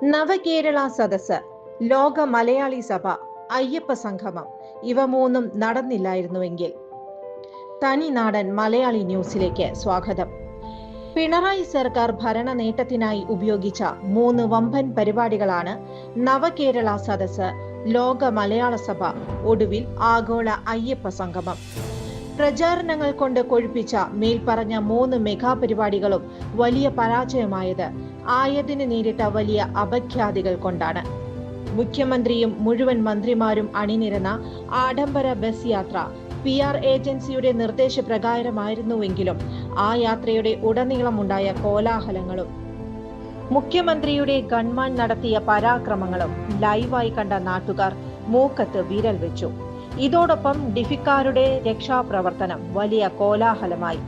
നവകേരള സദസ്സ്, ലോക മലയാളി സഭ, അയ്യപ്പ സംഗമം ഇവ മൂന്നും നടന്നില്ലായിരുന്നുവെങ്കിൽ. തനിനാടൻ മലയാളി ന്യൂസിലേക്ക് സ്വാഗതം. പിണറായി സർക്കാർ ഭരണ നേട്ടത്തിനായി ഉപയോഗിച്ച 3 വമ്പൻ പരിപാടികളാണ് നവകേരള സദസ്സ്, ലോക മലയാള സഭ, ഒടുവിൽ ആഗോള അയ്യപ്പ സംഗമം. പ്രചാരണങ്ങൾ കൊണ്ട് കൊഴുപ്പിച്ച മേൽപ്പറഞ്ഞ 3 മെഗാ പരിപാടികളും വലിയ പരാജയമായത് ആയതിന് നേരിട്ട വലിയ അപഖ്യാതികൾ കൊണ്ടാണ്. മുഖ്യമന്ത്രിയും മുഴുവൻ മന്ത്രിമാരും അണിനിരന്ന ആഡംബര ബസ് യാത്ര PR ഏജൻസിയുടെ നിർദ്ദേശപ്രകാരമായിരുന്നുവെങ്കിലും ആ യാത്രയുടെ ഉടനീളമുണ്ടായ കോലാഹലങ്ങളും മുഖ്യമന്ത്രിയുടെ ഗൺമാൻ നടത്തിയ പരാക്രമങ്ങളും ലൈവായി കണ്ട നാട്ടുകാർ മൂക്കത്ത് വിരൽ വെച്ചു. ഇതോടൊപ്പം ഡിഫിക്കാരുടെ രക്ഷാപ്രവർത്തനം വലിയ കോലാഹലമായി.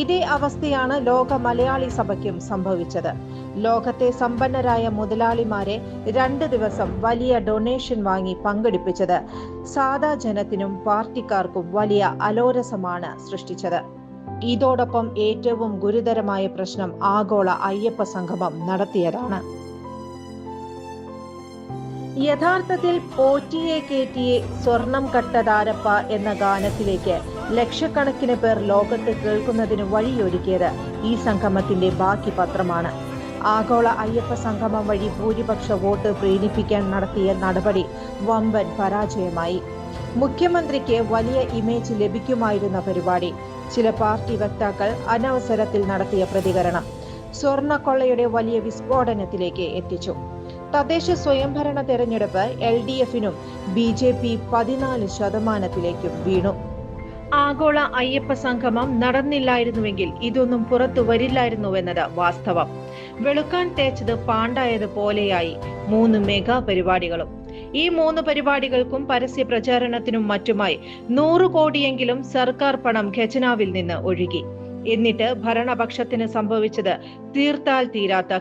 ഇതേ അവസ്ഥയാണ് ലോക മലയാളി സഭയ്ക്കും സംഭവിച്ചത്. ലോകത്തെ സമ്പന്നരായ മുതലാളിമാരെ 2 ദിവസം വലിയ ഡൊണേഷൻ വാങ്ങി പങ്കെടുപ്പിച്ചത് സാധാ ജനത്തിനും പാർട്ടിക്കാർക്കും വലിയ അലോരസമാണ് സൃഷ്ടിച്ചത്. ഇതോടൊപ്പം ഏറ്റവും ഗുരുതരമായ പ്രശ്നം ആഗോള അയ്യപ്പ സംഗമം നടത്തിയതാണ്. യഥാർത്ഥത്തിൽ പോറ്റിയെ കേറ്റിയെ സ്വർണം കട്ടതാരപ്പ എന്ന ഗാനത്തിലേക്ക് ലക്ഷക്കണക്കിന് പേർ ലോകത്ത് കേൾക്കുന്നതിന് വഴിയൊരുക്കിയത് ഈ സംഗമത്തിന്റെ ബാക്കി പത്രമാണ്. ആഗോള അയ്യപ്പ സംഗമം വഴി ഭൂരിപക്ഷ വോട്ട് പ്രീണിപ്പിക്കാൻ നടത്തിയ നടപടി വമ്പൻ പരാജയമായി. മുഖ്യമന്ത്രിക്ക് വലിയ ഇമേജ് ലഭിക്കുമായിരുന്ന പരിപാടി ചില പാർട്ടി വക്താക്കൾ അനവസരത്തിൽ നടത്തിയ പ്രതികരണം സ്വർണ്ണക്കൊള്ളയുടെ വലിയ വിസ്ഫോടനത്തിലേക്ക് എത്തിച്ചു. തദ്ദേശ സ്വയംഭരണ തെരഞ്ഞെടുപ്പ് LDFനും BJP 14% വീണു. ആഗോള അയ്യപ്പ സംഗമം നടന്നില്ലായിരുന്നുവെങ്കിൽ ഇതൊന്നും പുറത്തു വരില്ലായിരുന്നുവെന്നത് വാസ്തവം. വെളുക്കാൻ തേച്ചത് പാണ്ടായത് പോലെയായി 3 മെഗാ പരിപാടികളും. ഈ 3 പരിപാടികൾക്കും പരസ്യ പ്രചാരണത്തിനും മറ്റുമായി 100 കോടിയെങ്കിലും സർക്കാർ പണം ഖജനാവിൽ നിന്ന് ഒഴുകി. എന്നിട്ട് ഭരണപക്ഷത്തിന് സംഭവിച്ചത് തീർത്താൽ തീരാത്ത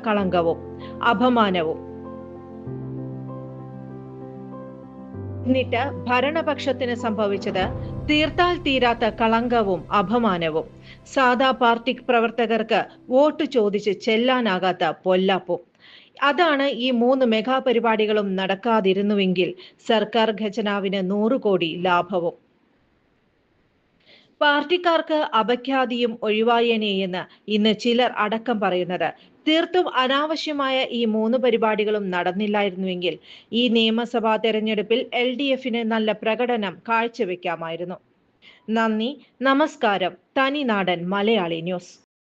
കളങ്കവും അപമാനവും. സാധാ പാർട്ടി പ്രവർത്തകർക്ക് വോട്ട് ചോദിച്ച് ചെല്ലാനാകാത്ത പൊല്ലാപ്പും. അതാണ് ഈ 3 മെഗാ പരിപാടികളും നടക്കാതിരുന്നുവെങ്കിൽ സർക്കാർ ഖജനാവിന് 100 കോടി ലാഭവും. പാർട്ടിക്കാർക്ക് അപഖ്യാതിയും ഒഴിവായേനെയെന്ന് ഇന്ന് ചിലർ അടക്കം പറയുന്നത് തീർത്തും അനാവശ്യമായ ഈ 3 പരിപാടികളും നടന്നില്ലായിരുന്നുവെങ്കിൽ ഈ നിയമസഭാ തെരഞ്ഞെടുപ്പിൽ LDFന് നല്ല പ്രകടനം കാഴ്ചവെക്കാമായിരുന്നു. നന്ദി, നമസ്കാരം. തനിനാടൻ മലയാളി ന്യൂസ്.